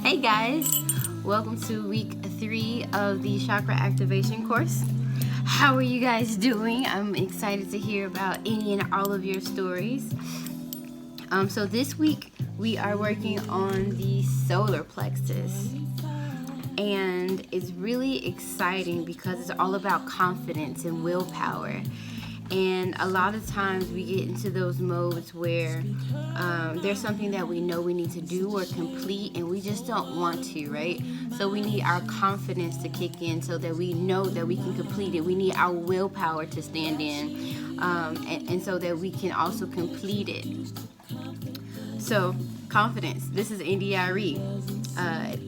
Hey guys, welcome to week 3 of the chakra activation course. How are you guys doing? I'm excited to hear about any and all of your stories. So this week we are working on the solar plexus, and it's really exciting because it's all about confidence and willpower. And a lot of times we get into those modes where there's something that we know we need to do or complete and we just don't want to, right? So we need our confidence to kick in so that we know that we can complete it. We need our willpower to stand in and so that we can also complete it. So confidence, this is NDRE.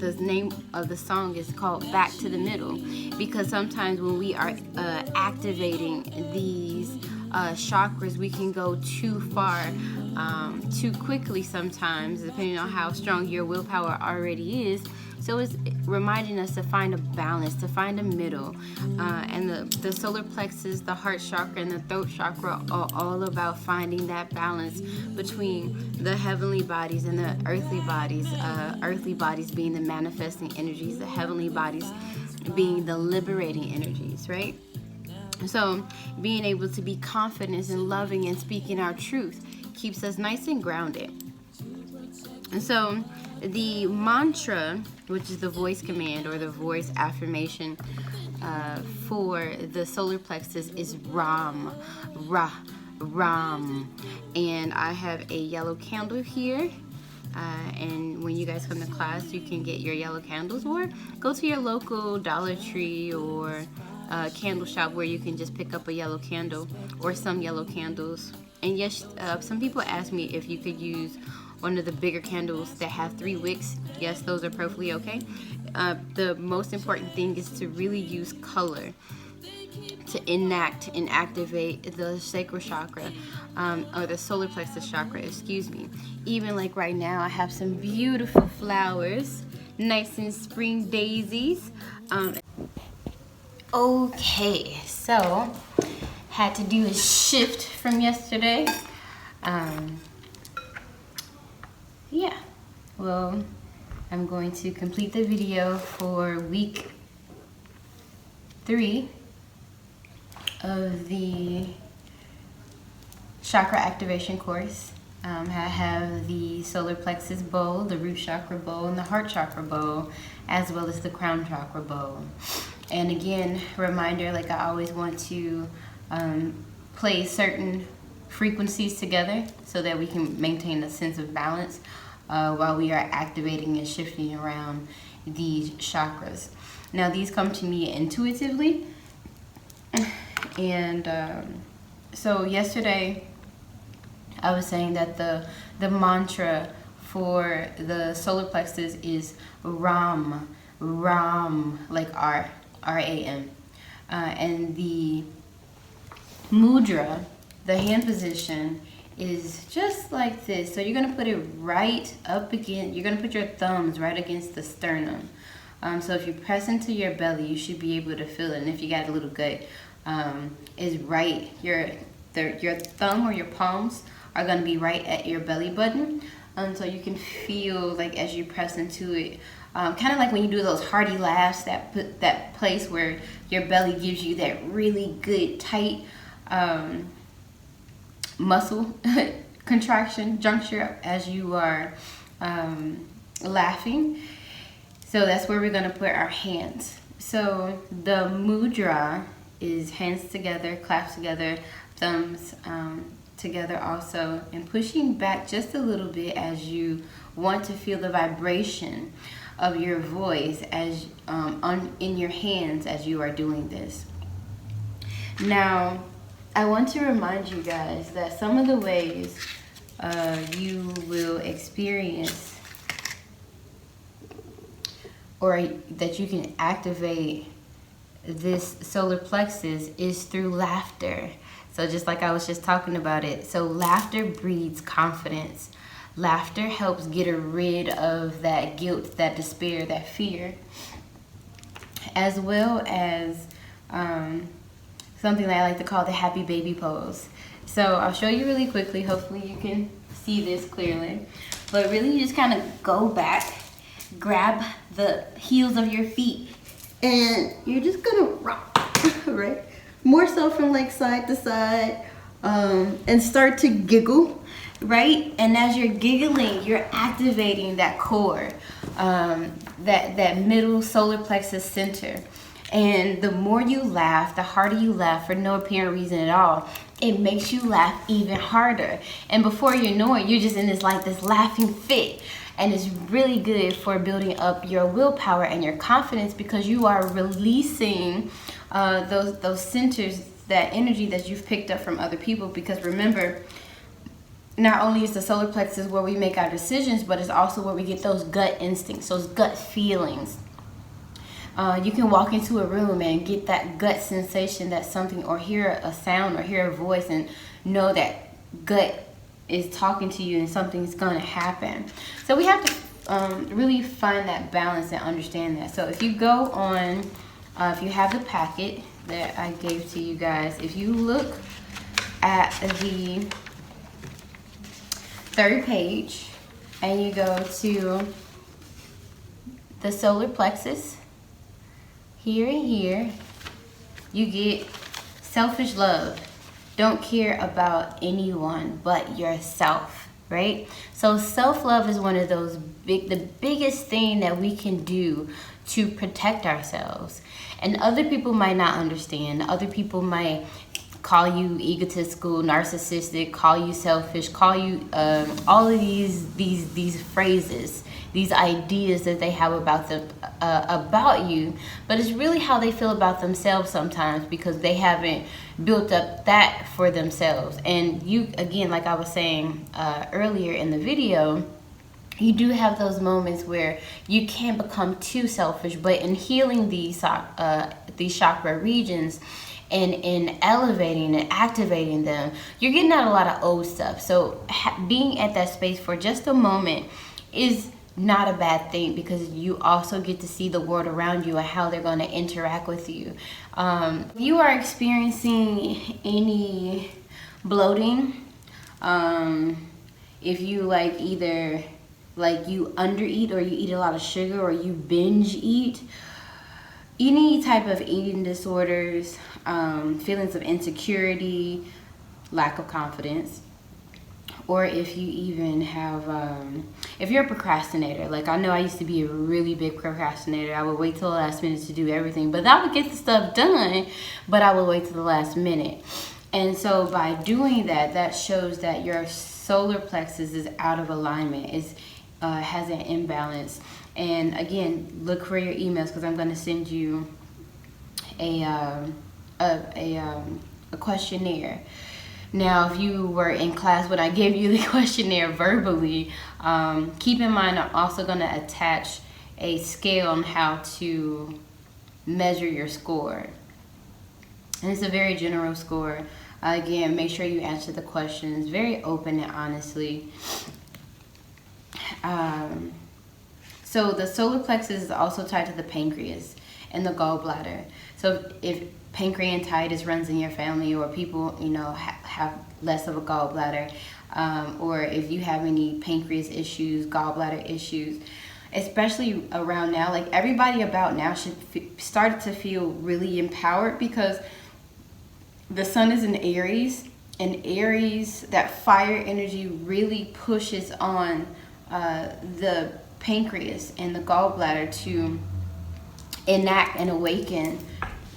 The name of the song is called Back to the Middle, because sometimes when we are activating these chakras, we can go too far, too quickly sometimes, depending on how strong your willpower already is. So it's reminding us to find a balance, to find a middle. And the solar plexus, the heart chakra, and the throat chakra are all about finding that balance between the heavenly bodies and the earthly bodies. Earthly bodies being the manifesting energies, the heavenly bodies being the liberating energies, right? So being able to be confident and loving and speaking our truth keeps us nice and grounded. And so the mantra, which is the voice command or the voice affirmation for the solar plexus, is Ram, Ra, Ram. And I have a yellow candle here. And when you guys come to class, you can get your yellow candles, or go to your local Dollar Tree or candle shop where you can just pick up a yellow candle or some yellow candles. And yes, some people ask me if you could use one of the bigger candles that have 3 wicks. Yes, those are perfectly okay. The most important thing is to really use color to enact and activate the sacral chakra, or the solar plexus chakra, excuse me. Even like right now, I have some beautiful flowers, nice and spring daisies. Okay, so had to do a shift from yesterday. Yeah, well, I'm going to complete the video for week 3 of the chakra activation course. I have the solar plexus bowl, the root chakra bowl, and the heart chakra bowl, as well as the crown chakra bowl. And again, reminder, like I always want to play certain frequencies together so that we can maintain a sense of balance while we are activating and shifting around these chakras. Now, these come to me intuitively. And so yesterday I was saying that the mantra for the solar plexus is Ram, Ram, like R-A-M. And the mudra, the hand position, is just like this. So you're going to put it right up against, you're going to put your thumbs right against the sternum. So if you press into your belly, you should be able to feel it. And if you got a little gut, is right, your thumb or your palms are going to be right at your belly button. So you can feel, like, as you press into it, kind of like when you do those hearty laughs, that place where your belly gives you that really good tight muscle contraction juncture as you are laughing. So that's where we're going to put our hands. So the mudra is hands together, claps together, thumbs together also, and pushing back just a little bit as you want to feel the vibration of your voice as in your hands as you are doing this. Now, I want to remind you guys that some of the ways you will experience or that you can activate this solar plexus is through laughter. So just like I was just talking about it. So laughter breeds confidence. Laughter helps get rid of that guilt, that despair, that fear, as well as something that I like to call the happy baby pose. So I'll show you really quickly. Hopefully you can see this clearly. But really you just kind of go back grab the heels of your feet and you're just gonna rock, right? More so from like side to side, and start to giggle, right? And as you're giggling, you're activating that core, that middle solar plexus center. And the more you laugh, the harder you laugh for no apparent reason at all, it makes you laugh even harder. And before you know it, you're just in this laughing fit. And it's really good for building up your willpower and your confidence, because you are releasing those centers, that energy that you've picked up from other people. Because remember, not only is the solar plexus where we make our decisions, but it's also where we get those gut instincts, those gut feelings. You can walk into a room and get that gut sensation that something, or hear a sound or hear a voice and know that gut is talking to you and something's going to happen. So we have to really find that balance and understand that. So if you go on, if you have the packet that I gave to you guys, if you look at the 3rd page and you go to the solar plexus, here and here, you get selfish love. Don't care about anyone but yourself, right? So self-love is one of those the biggest thing that we can do to protect ourselves. And other people might not understand. Other people might call you egotistical, narcissistic, call you selfish, call you all of these phrases, these ideas that they have about them, about you. But it's really how they feel about themselves sometimes, because they haven't built up that for themselves. And you, again, like I was saying earlier in the video, you do have those moments where you can become too selfish. But in healing these chakra regions, and in elevating and activating them, you're getting out a lot of old stuff. So being at that space for just a moment is not a bad thing, because you also get to see the world around you and how they're going to interact with you. If you are experiencing any bloating, if you either you undereat, or you eat a lot of sugar, or you binge eat, any type of eating disorders, feelings of insecurity, lack of confidence, or if you even have, if you're a procrastinator, like I know I used to be a really big procrastinator. I would wait till the last minute to do everything, but I would get the stuff done, but I would wait till the last minute. And so by doing that, that shows that your solar plexus is out of alignment, has an imbalance. And again, look for your emails, because I'm going to send you a questionnaire. Now, if you were in class when I gave you the questionnaire verbally, keep in mind I'm also going to attach a scale on how to measure your score. And it's a very general score. Again, make sure you answer the questions very open and honestly. So the solar plexus is also tied to the pancreas and the gallbladder. So if pancreatitis runs in your family, or people, have less of a gallbladder, or if you have any pancreas issues, gallbladder issues, especially around now, like everybody about now should start to feel really empowered, because the sun is in Aries, and Aries, that fire energy really pushes on the pancreas and the gallbladder to enact and awaken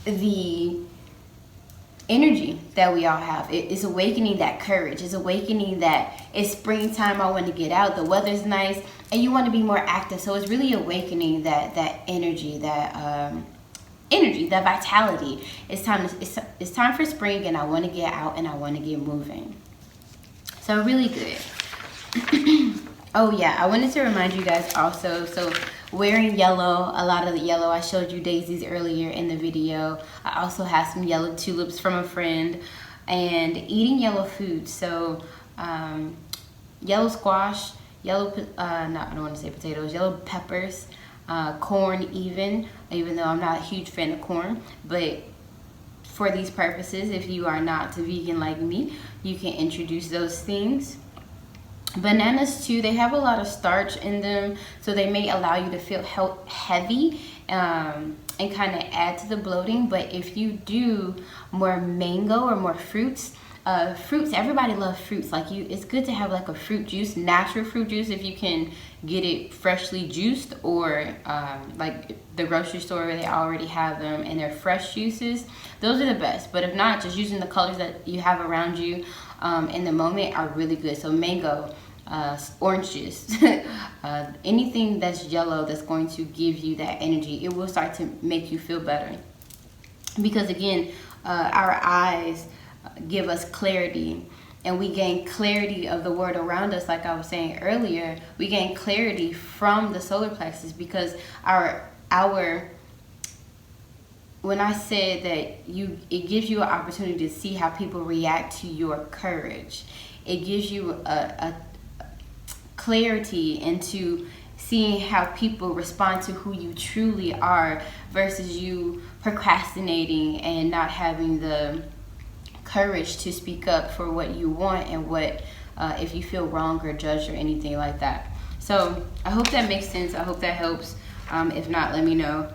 the energy that we all have. It's awakening that courage. It's awakening that it's springtime, I want to get out, the weather's nice, and you want to be more active. So it's really awakening that energy, that vitality. It's time for spring, and I want to get out and I want to get moving. So really good. Oh yeah, I wanted to remind you guys also, so wearing yellow, a lot of the yellow, I showed you daisies earlier in the video. I also have some yellow tulips from a friend, and eating yellow food. So yellow squash, yellow, I don't want to say potatoes, yellow peppers, corn even though I'm not a huge fan of corn, but for these purposes, if you are not a vegan like me, you can introduce those things. Bananas too, they have a lot of starch in them, so they may allow you to feel heavy, and kind of add to the bloating. But if you do more mango or more fruits, everybody loves fruits. Like it's good to have like a fruit juice, natural fruit juice, if you can get it freshly juiced, or like the grocery store where they already have them and they're fresh juices. Those are the best. But if not, just using the colors that you have around you in the moment are really good. So mango, orange juice, anything that's yellow that's going to give you that energy, it will start to make you feel better. Because again, our eyes give us clarity, and we gain clarity of the world around us. Like I was saying earlier, we gain clarity from the solar plexus, because our when I said that it gives you an opportunity to see how people react to your courage. It gives you a clarity into seeing how people respond to who you truly are, versus you procrastinating and not having the courage to speak up for what you want, and what if you feel wrong or judged or anything like that. So I hope that makes sense. I hope that helps. If not, let me know.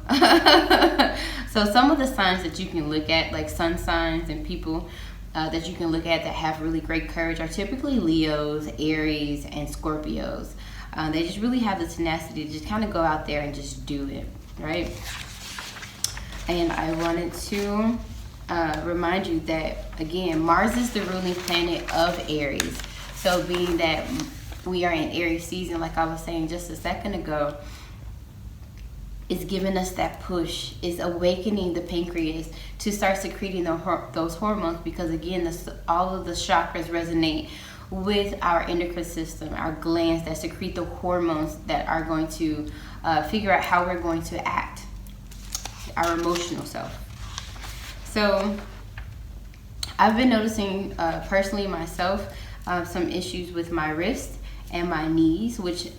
So some of the signs that you can look at, like sun signs and people that you can look at that have really great courage, are typically Leos, Aries, and Scorpios. They just really have the tenacity to just kind of go out there and just do it, right? And I wanted to remind you that, again, Mars is the ruling planet of Aries. So being that we are in Aries season, like I was saying just a second ago, is giving us that push, is awakening the pancreas to start secreting those hormones. Because again, all of the chakras resonate with our endocrine system, our glands that secrete the hormones that are going to figure out how we're going to act, our emotional self. So I've been noticing personally myself some issues with my wrist and my knees, which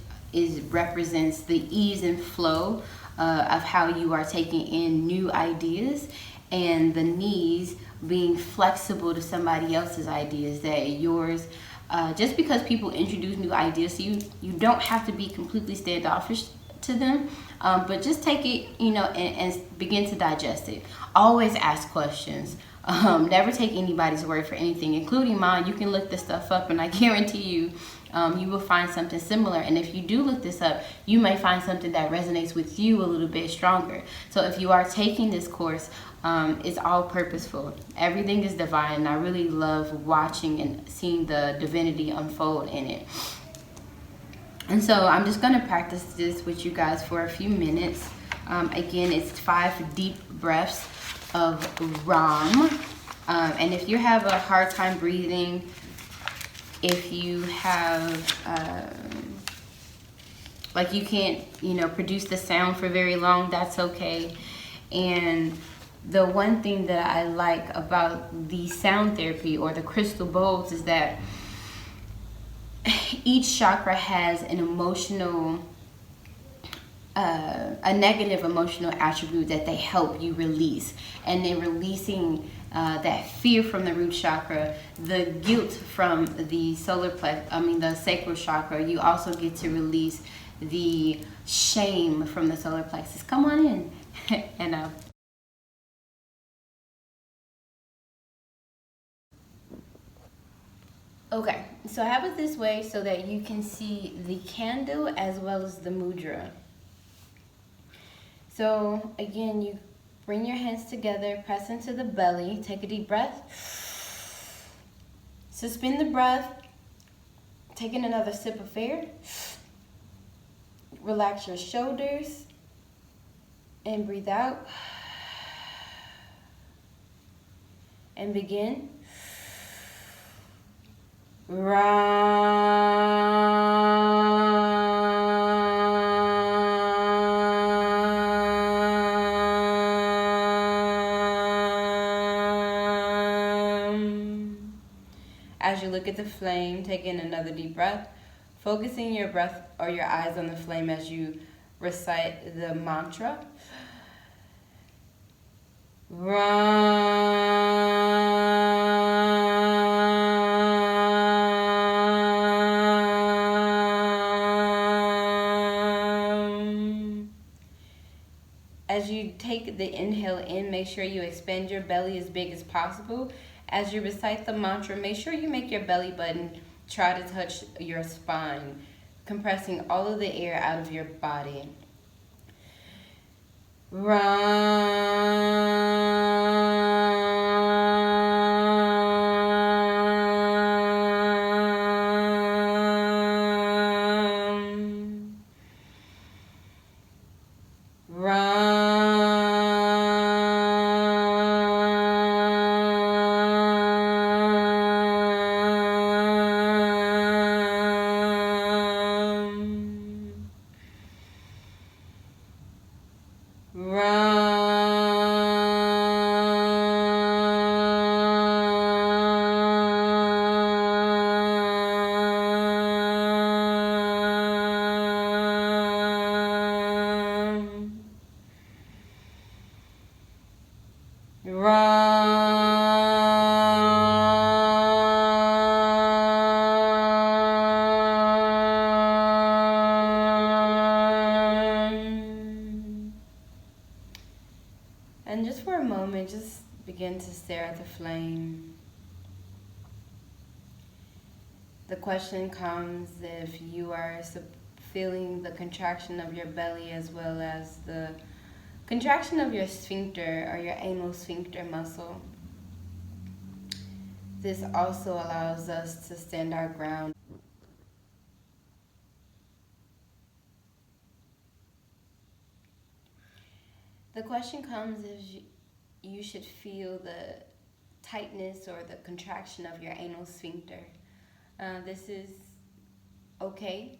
represents the ease and flow of how you are taking in new ideas, and the knees being flexible to somebody else's ideas, that yours, just because people introduce new ideas to you, you don't have to be completely standoffish to them, but just take it, and begin to digest it. Always ask questions. Never take anybody's word for anything, including mine. You can look this stuff up, and I guarantee you, you will find something similar. And if you do look this up, you may find something that resonates with you a little bit stronger. So if you are taking this course, it's all purposeful. Everything is divine, and I really love watching and seeing the divinity unfold in it. And so I'm just going to practice this with you guys for a few minutes. Again, it's 5 deep breaths of Ram. And if you have a hard time breathing, if you have, like you can't, produce the sound for very long, that's okay. And the one thing that I like about the sound therapy or the crystal bowls is that each chakra has an emotional, a negative emotional attribute that they help you release. And in releasing that fear from the root chakra, the guilt from the the sacral chakra, you also get to release the shame from the solar plexus. Come on in. And okay, so I have it this way so that you can see the candle as well as the mudra. So again, you bring your hands together, press into the belly, take a deep breath. Suspend the breath, taking another sip of air. Relax your shoulders and breathe out. And begin. As you look at the flame, take in another deep breath, focusing your breath or your eyes on the flame as you recite the mantra. Ram. As you take the inhale in, make sure you expand your belly as big as possible. As you recite the mantra, make sure you make your belly button try to touch your spine, compressing all of the air out of your body. And just for a moment, just begin to stare at the flame. The question comes if you are feeling the contraction of your belly as well as the contraction of your sphincter or your anal sphincter muscle. This also allows us to stand our ground. The question comes if you should feel the tightness or the contraction of your anal sphincter. This is okay,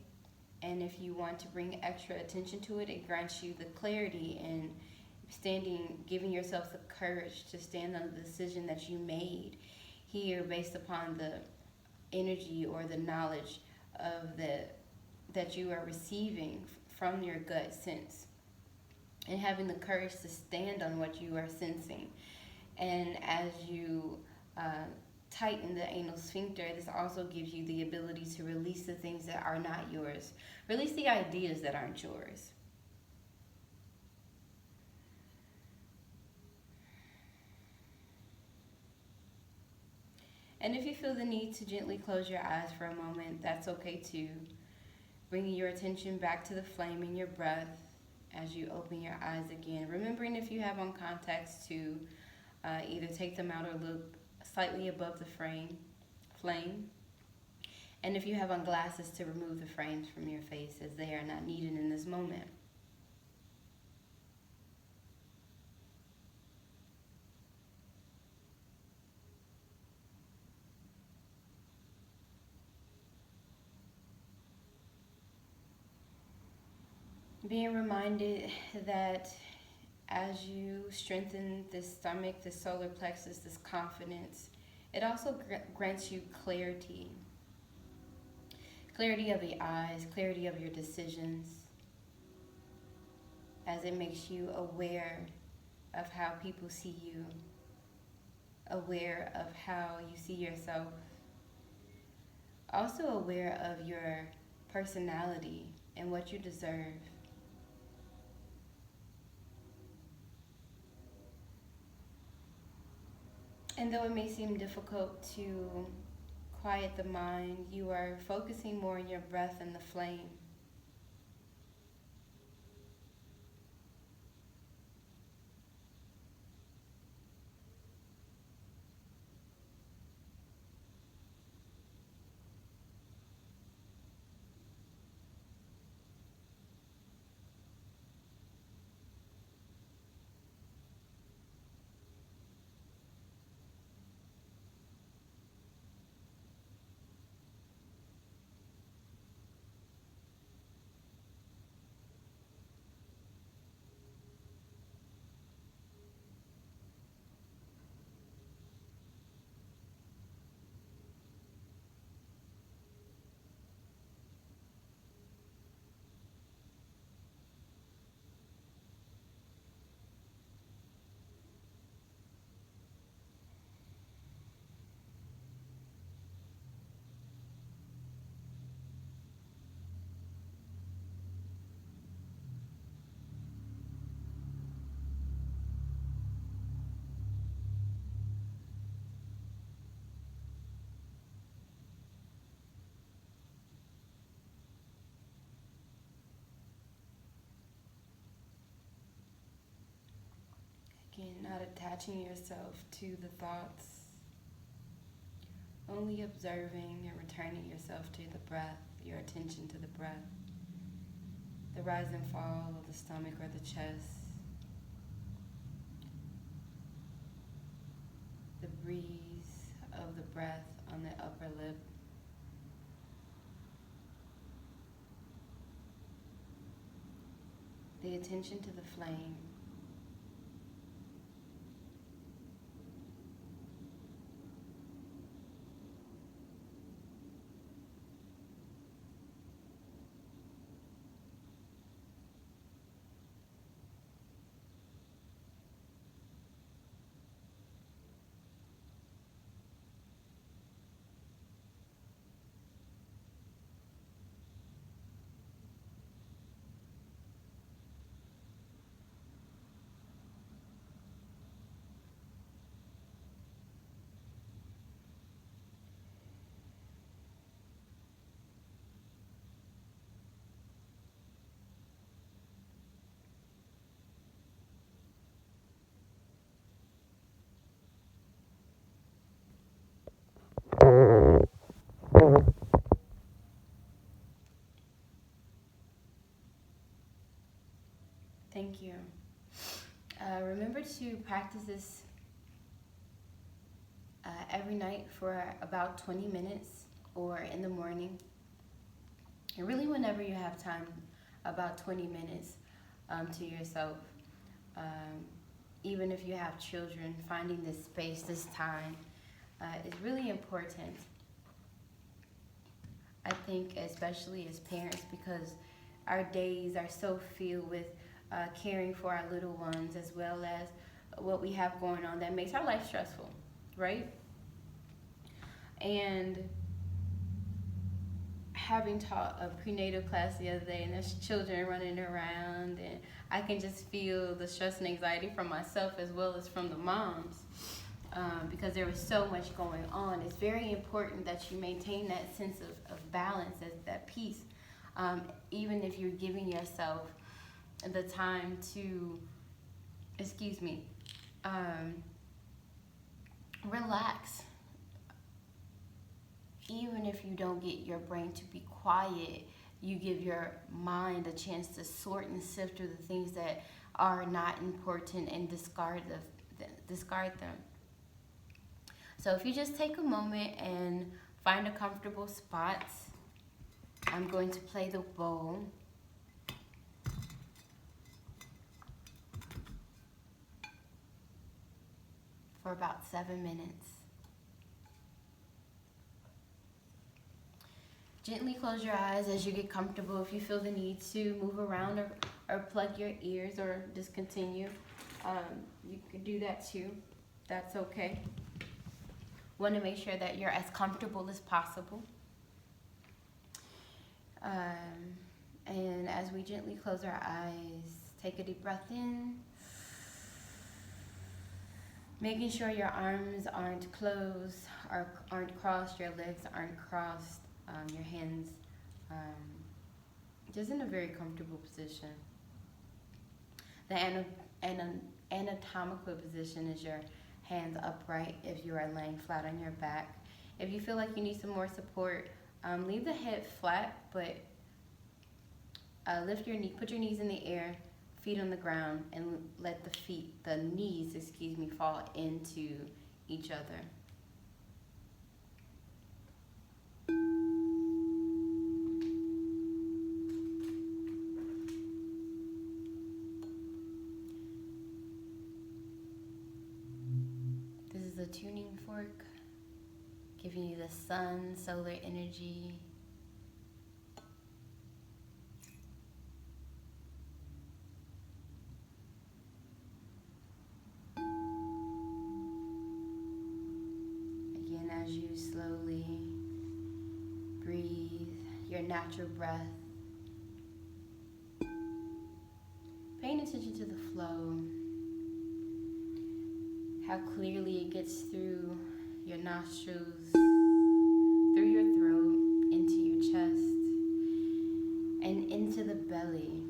and if you want to bring extra attention to it, it grants you the clarity and giving yourself the courage to stand on the decision that you made here based upon the energy or the knowledge of that you are receiving from your gut sense, and having the courage to stand on what you are sensing. And as you tighten the anal sphincter, this also gives you the ability to release the things that are not yours. Release the ideas that aren't yours. And if you feel the need to gently close your eyes for a moment, that's okay too. Bringing your attention back to the flame in your breath as you open your eyes again. Remembering if you have on contacts to either take them out or look slightly above the flame. And if you have on glasses, to remove the frames from your face as they are not needed in this moment. Being reminded that as you strengthen this stomach, this solar plexus, this confidence, it also grants you clarity. Clarity of the eyes, clarity of your decisions, as it makes you aware of how people see you, aware of how you see yourself, also aware of your personality and what you deserve. And though it may seem difficult to quiet the mind, you are focusing more on your breath and the flame. And not attaching yourself to the thoughts, only observing and returning yourself to the breath, your attention to the breath, the rise and fall of the stomach or the chest, the breeze of the breath on the upper lip, the attention to the flame. Thank you. Remember to practice this every night for about 20 minutes or in the morning. And really whenever you have time, about 20 minutes to yourself. Even if you have children, finding this space, this time is really important. I think especially as parents, because our days are so filled with caring for our little ones, as well as what we have going on that makes our life stressful, right? And having taught a prenatal class the other day, and there's children running around, and I can just feel the stress and anxiety from myself as well as from the moms, because there was so much going on. It's very important that you maintain that sense of balance, that peace, even if you're giving yourself the time to, relax. Even if you don't get your brain to be quiet, you give your mind a chance to sort and sift through the things that are not important and discard them. So if you just take a moment and find a comfortable spot, I'm going to play the bowl. For about 7 minutes. Gently close your eyes as you get comfortable. If you feel the need to move around or plug your ears or discontinue, you can do that too. That's okay. Want to make sure that you're as comfortable as possible. And as we gently close our eyes, take a deep breath in. Making sure your arms aren't closed, or aren't crossed, your legs aren't crossed, your hands just in a very comfortable position. The anatomical position is your hands upright if you are laying flat on your back. If you feel like you need some more support, leave the head flat, but lift your knee, put your knees in the air, feet on the ground, and let the knees, fall into each other. This is a tuning fork, giving you the sun, solar energy. As you slowly breathe your natural breath, paying attention to the flow, how clearly it gets through your nostrils, through your throat, into your chest, and into the belly.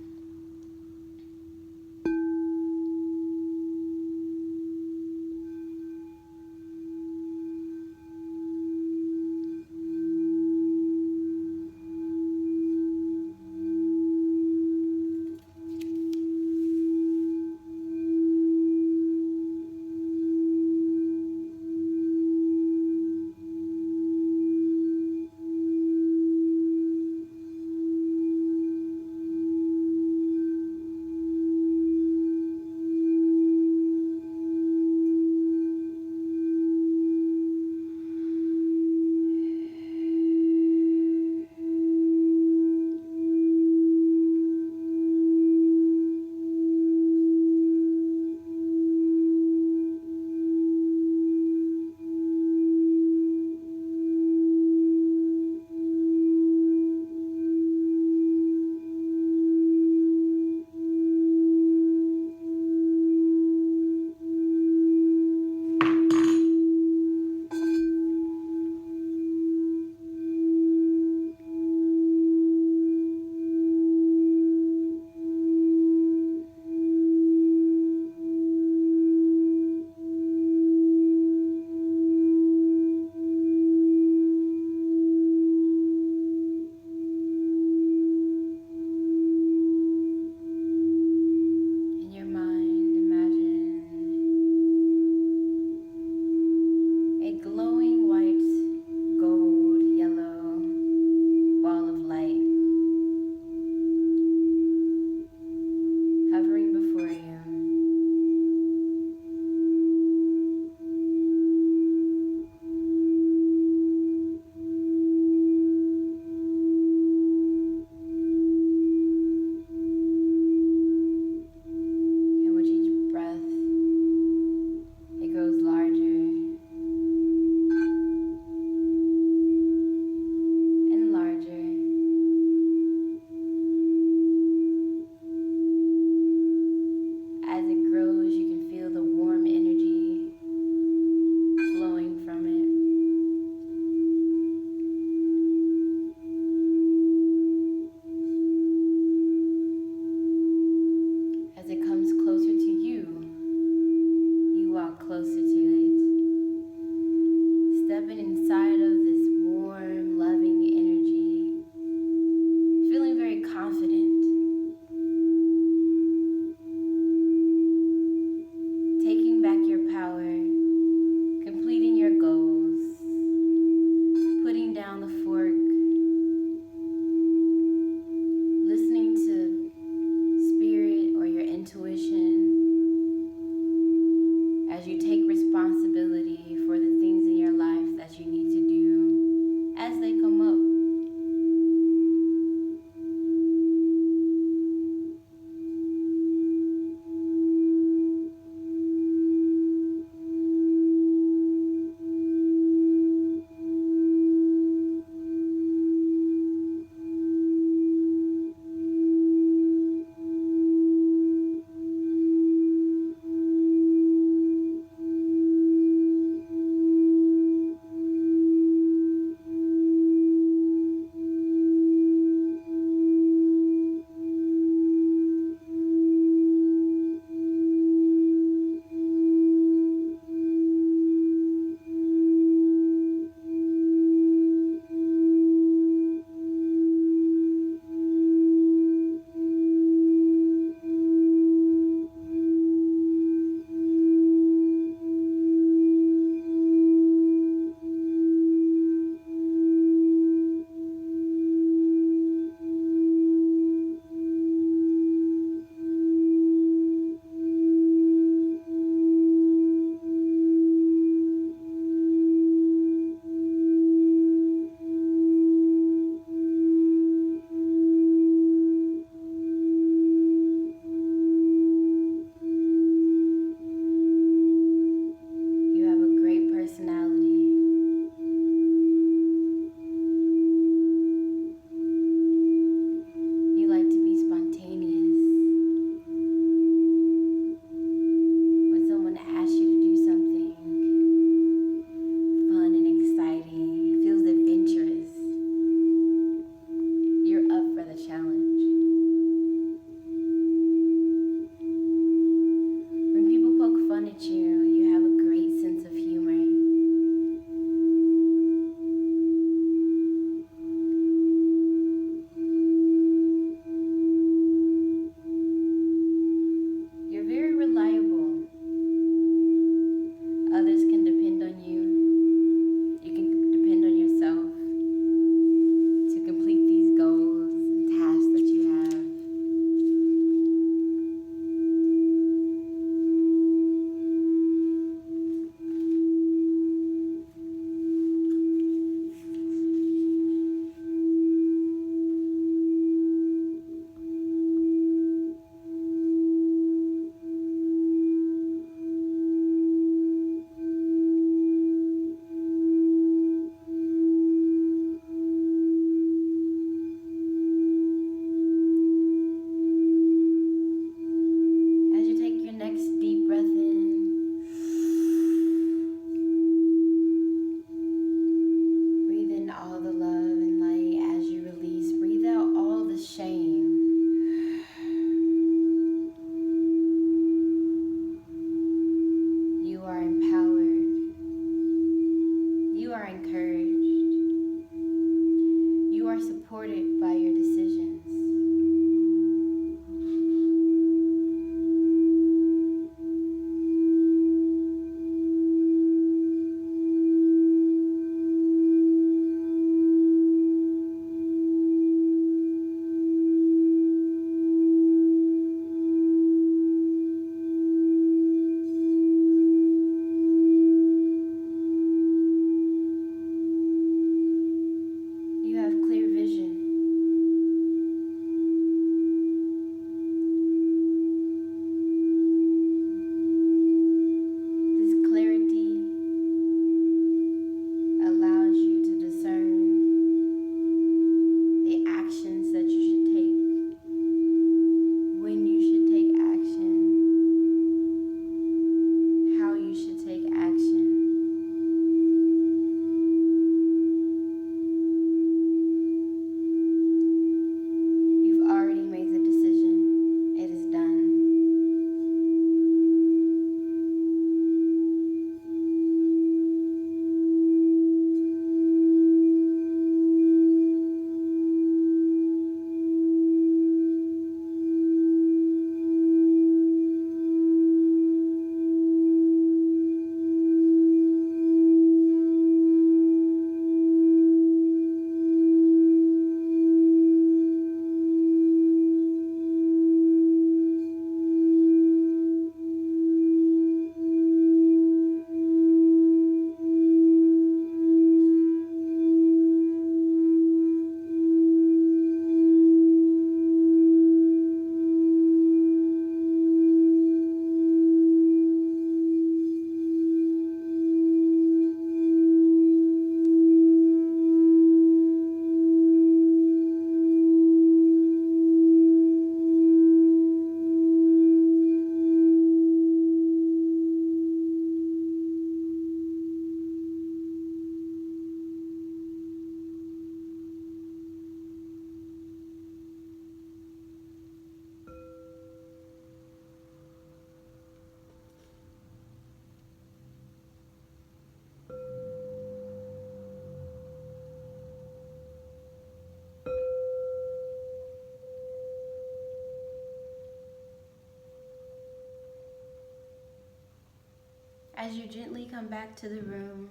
As you gently come back to the room,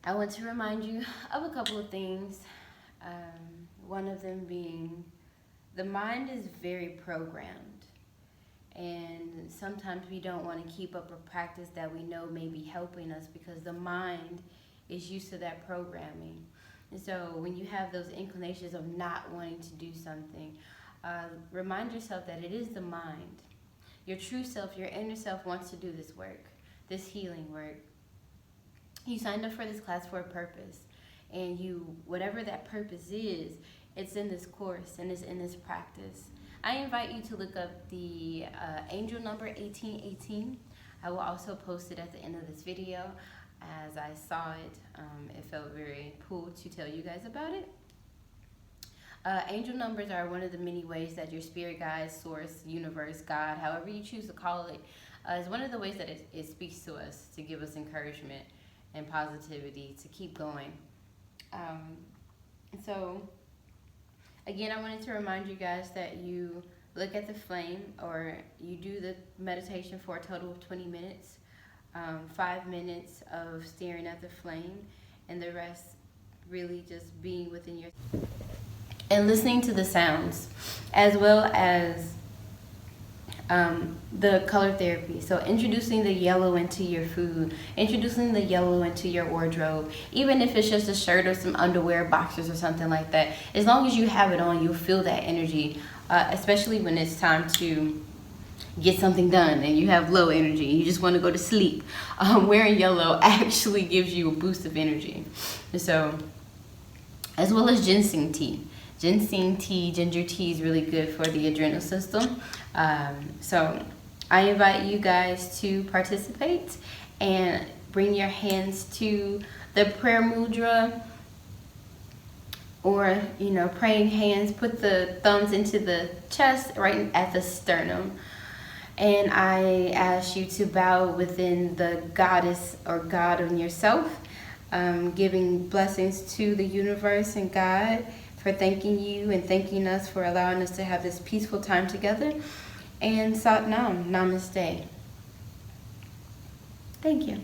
I want to remind you of a couple of things. One of them being the mind is very programmed, and sometimes we don't want to keep up a practice that we know may be helping us because the mind is used to that programming. And so when you have those inclinations of not wanting to do something, remind yourself that it is the mind. Your true self, your inner self wants to do this work, this healing work. You signed up for this class for a purpose, and whatever that purpose is, it's in this course and it's in this practice. I invite you to look up the angel number 1818. I will also post it at the end of this video. As I saw it, it felt very cool to tell you guys about it. Angel numbers are one of the many ways that your spirit guides, source, universe, God, however you choose to call it, is one of the ways that it speaks to us to give us encouragement and positivity to keep going. So again, I wanted to remind you guys that you look at the flame, or you do the meditation for a total of 20 minutes, 5 minutes of staring at the flame, and the rest really just being within your and listening to the sounds, as well as the color therapy. So introducing the yellow into your food, introducing the yellow into your wardrobe, even if it's just a shirt or some underwear, boxers or something like that. As long as you have it on, you'll feel that energy, especially when it's time to get something done and you have low energy, you just want to go to sleep. Wearing yellow actually gives you a boost of energy. And so, as well as ginseng tea. Ginseng tea, ginger tea is really good for the adrenal system. So I invite you guys to participate and bring your hands to the prayer mudra, or praying hands. Put the thumbs into the chest right at the sternum, and I ask you to bow within the goddess or God in yourself, giving blessings to the universe and God for thanking you and thanking us for allowing us to have this peaceful time together. And Sat Nam, Namaste. Thank you.